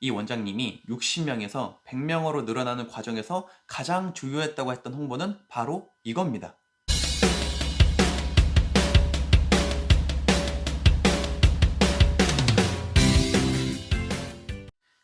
이 원장님이 60명에서 100명으로 늘어나는 과정에서 가장 중요했다고 했던 홍보는 바로 이겁니다.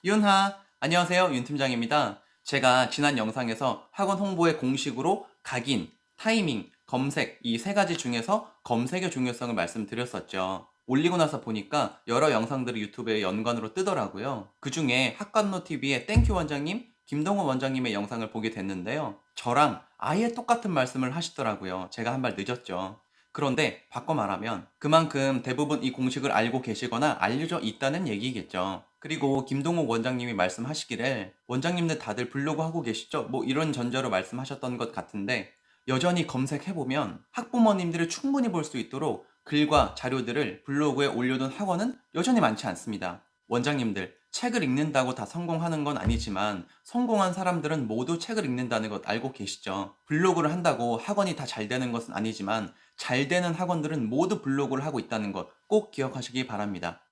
윤하, 안녕하세요. 윤 팀장입니다. 제가 지난 영상에서 학원 홍보의 공식으로 각인, 타이밍, 검색 이 세 가지 중에서 검색의 중요성을 말씀드렸었죠. 올리고 나서 보니까 여러 영상들이 유튜브에 연관으로 뜨더라고요. 그 중에 학관노TV의 땡큐 원장님, 김동호 원장님의 영상을 보게 됐는데요. 저랑 아예 똑같은 말씀을 하시더라고요. 제가 한 발 늦었죠. 그런데 바꿔 말하면 그만큼 대부분 이 공식을 알고 계시거나 알려져 있다는 얘기겠죠. 그리고 김동욱 원장님이 말씀하시기를 원장님들 다들 블로그 하고 계시죠? 뭐 이런 전제로 말씀하셨던 것 같은데 여전히 검색해보면 학부모님들이 충분히 볼 수 있도록 글과 자료들을 블로그에 올려둔 학원은 여전히 많지 않습니다. 원장님들, 책을 읽는다고 다 성공하는 건 아니지만 성공한 사람들은 모두 책을 읽는다는 것 알고 계시죠? 블로그를 한다고 학원이 다 잘 되는 것은 아니지만 잘 되는 학원들은 모두 블로그를 하고 있다는 것 꼭 기억하시기 바랍니다.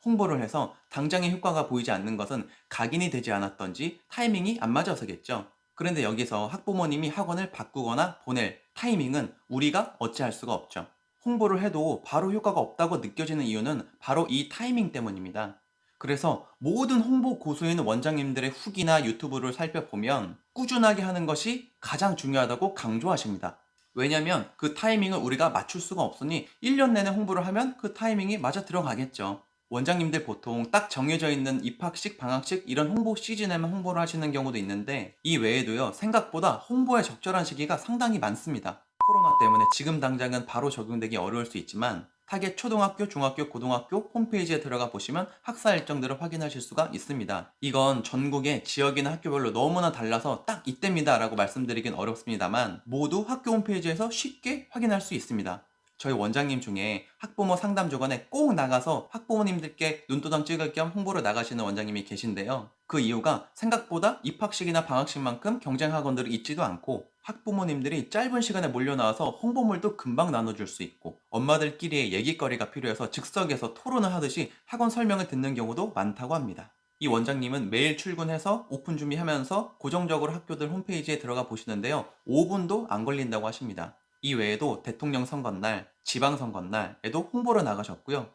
홍보를 해서 당장의 효과가 보이지 않는 것은 각인이 되지 않았던지 타이밍이 안 맞아서겠죠. 그런데 여기서 학부모님이 학원을 바꾸거나 보낼 타이밍은 우리가 어찌할 수가 없죠. 홍보를 해도 바로 효과가 없다고 느껴지는 이유는 바로 이 타이밍 때문입니다. 그래서 모든 홍보 고수인 원장님들의 후기나 유튜브를 살펴보면 꾸준하게 하는 것이 가장 중요하다고 강조하십니다. 왜냐면 그 타이밍을 우리가 맞출 수가 없으니 1년 내내 홍보를 하면 그 타이밍이 맞아 들어가겠죠. 원장님들 보통 딱 정해져 있는 입학식, 방학식 이런 홍보 시즌에만 홍보를 하시는 경우도 있는데 이 외에도요 생각보다 홍보에 적절한 시기가 상당히 많습니다. 코로나 때문에 지금 당장은 바로 적용되기 어려울 수 있지만 타겟 초등학교, 중학교, 고등학교 홈페이지에 들어가 보시면 학사 일정들을 확인하실 수가 있습니다. 이건 전국의 지역이나 학교별로 너무나 달라서 딱 이때입니다 라고 말씀드리긴 어렵습니다만 모두 학교 홈페이지에서 쉽게 확인할 수 있습니다. 저희 원장님 중에 학부모 상담 조건에 꼭 나가서 학부모님들께 눈도장 찍을 겸 홍보를 나가시는 원장님이 계신데요. 그 이유가 생각보다 입학식이나 방학식만큼 경쟁 학원들이 있지도 않고 학부모님들이 짧은 시간에 몰려 나와서 홍보물도 금방 나눠줄 수 있고 엄마들끼리의 얘기거리가 필요해서 즉석에서 토론을 하듯이 학원 설명을 듣는 경우도 많다고 합니다. 이 원장님은 매일 출근해서 오픈 준비하면서 고정적으로 학교들 홈페이지에 들어가 보시는데요. 5분도 안 걸린다고 하십니다. 이 외에도 대통령 선거날, 지방선거날에도 홍보를 나가셨고요.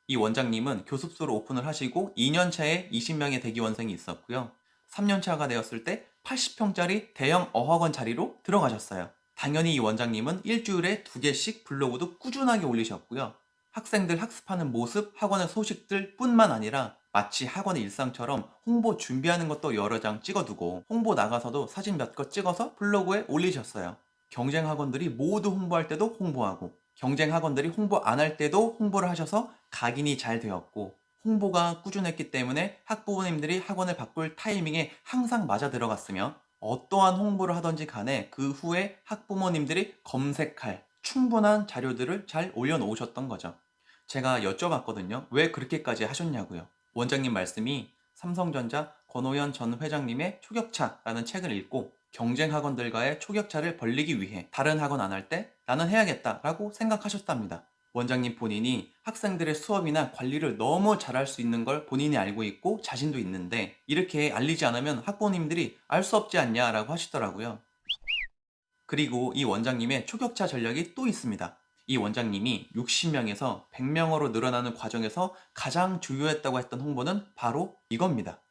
이 원장님은 교습소를 오픈을 하시고 2년차에 20명의 대기원생이 있었고요. 3년차가 되었을 때 80평짜리 대형 어학원 자리로 들어가셨어요. 당연히 이 원장님은 일주일에 2개씩 블로그도 꾸준하게 올리셨고요. 학생들 학습하는 모습, 학원의 소식들 뿐만 아니라 마치 학원의 일상처럼 홍보 준비하는 것도 여러 장 찍어두고 홍보 나가서도 사진 몇 컷 찍어서 블로그에 올리셨어요. 경쟁 학원들이 모두 홍보할 때도 홍보하고 경쟁 학원들이 홍보 안 할 때도 홍보를 하셔서 각인이 잘 되었고 홍보가 꾸준했기 때문에 학부모님들이 학원을 바꿀 타이밍에 항상 맞아 들어갔으며 어떠한 홍보를 하던지 간에 그 후에 학부모님들이 검색할 충분한 자료들을 잘 올려놓으셨던 거죠. 제가 여쭤봤거든요. 왜 그렇게까지 하셨냐고요. 원장님 말씀이 삼성전자 권오현 전 회장님의 초격차라는 책을 읽고 경쟁 학원들과의 초격차를 벌리기 위해 다른 학원 안 할 때 나는 해야겠다라고 생각하셨답니다. 원장님 본인이 학생들의 수업이나 관리를 너무 잘할 수 있는 걸 본인이 알고 있고 자신도 있는데 이렇게 알리지 않으면 학부모님들이 알 수 없지 않냐라고 하시더라고요. 그리고 이 원장님의 초격차 전략이 또 있습니다. 이 원장님이 60명에서 100명으로 늘어나는 과정에서 가장 중요했다고 했던 홍보는 바로 이겁니다.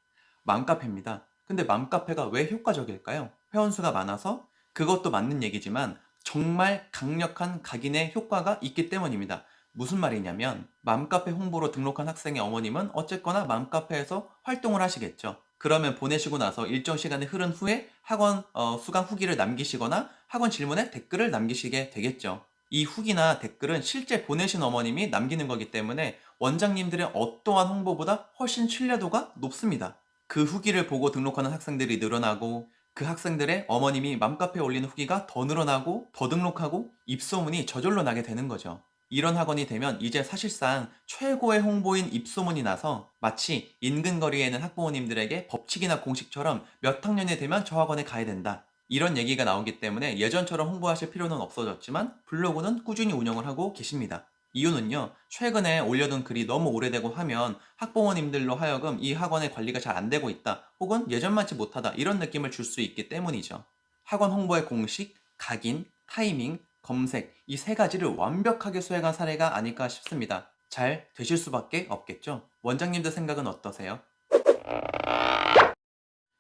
맘카페입니다. 근데 맘카페가 왜 효과적일까요? 회원수가 많아서 그것도 맞는 얘기지만 정말 강력한 각인의 효과가 있기 때문입니다. 무슨 말이냐면 맘카페 홍보로 등록한 학생의 어머님은 어쨌거나 맘카페에서 활동을 하시겠죠. 그러면 보내시고 나서 일정 시간이 흐른 후에 학원 수강 후기를 남기시거나 학원 질문에 댓글을 남기시게 되겠죠. 이 후기나 댓글은 실제 보내신 어머님이 남기는 거기 때문에 원장님들의 어떠한 홍보보다 훨씬 신뢰도가 높습니다. 그 후기를 보고 등록하는 학생들이 늘어나고 그 학생들의 어머님이 맘카페에 올리는 후기가 더 늘어나고 더 등록하고 입소문이 저절로 나게 되는 거죠. 이런 학원이 되면 이제 사실상 최고의 홍보인 입소문이 나서 마치 인근 거리에 있는 학부모님들에게 법칙이나 공식처럼 몇 학년이 되면 저 학원에 가야 된다. 이런 얘기가 나오기 때문에 예전처럼 홍보하실 필요는 없어졌지만 블로그는 꾸준히 운영을 하고 계십니다. 이유는요, 최근에 올려둔 글이 너무 오래되고 하면 학부모님들로 하여금 이 학원의 관리가 잘 안 되고 있다, 혹은 예전만치 못하다, 이런 느낌을 줄 수 있기 때문이죠. 학원 홍보의 공식, 각인, 타이밍, 검색, 이 세 가지를 완벽하게 수행한 사례가 아닐까 싶습니다. 잘 되실 수밖에 없겠죠? 원장님들 생각은 어떠세요?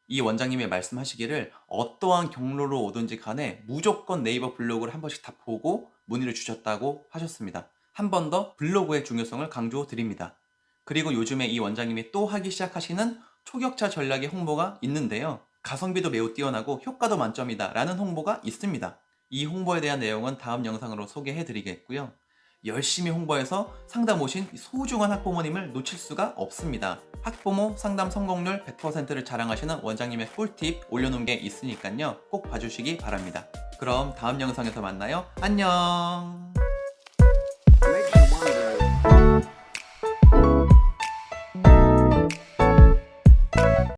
이 원장님이 말씀하시기를 어떠한 경로로 오든지 간에 무조건 네이버 블로그를 한 번씩 다 보고 문의를 주셨다고 하셨습니다. 한 번 더 블로그의 중요성을 강조드립니다. 그리고 요즘에 이 원장님이 또 하기 시작하시는 초격차 전략의 홍보가 있는데요. 가성비도 매우 뛰어나고 효과도 만점이다 라는 홍보가 있습니다. 이 홍보에 대한 내용은 다음 영상으로 소개해 드리겠고요. 열심히 홍보해서 상담 오신 소중한 학부모님을 놓칠 수가 없습니다. 학부모 상담 성공률 100%를 자랑하시는 원장님의 꿀팁 올려놓은 게 있으니까요. 꼭 봐주시기 바랍니다. 그럼 다음 영상에서 만나요. 안녕.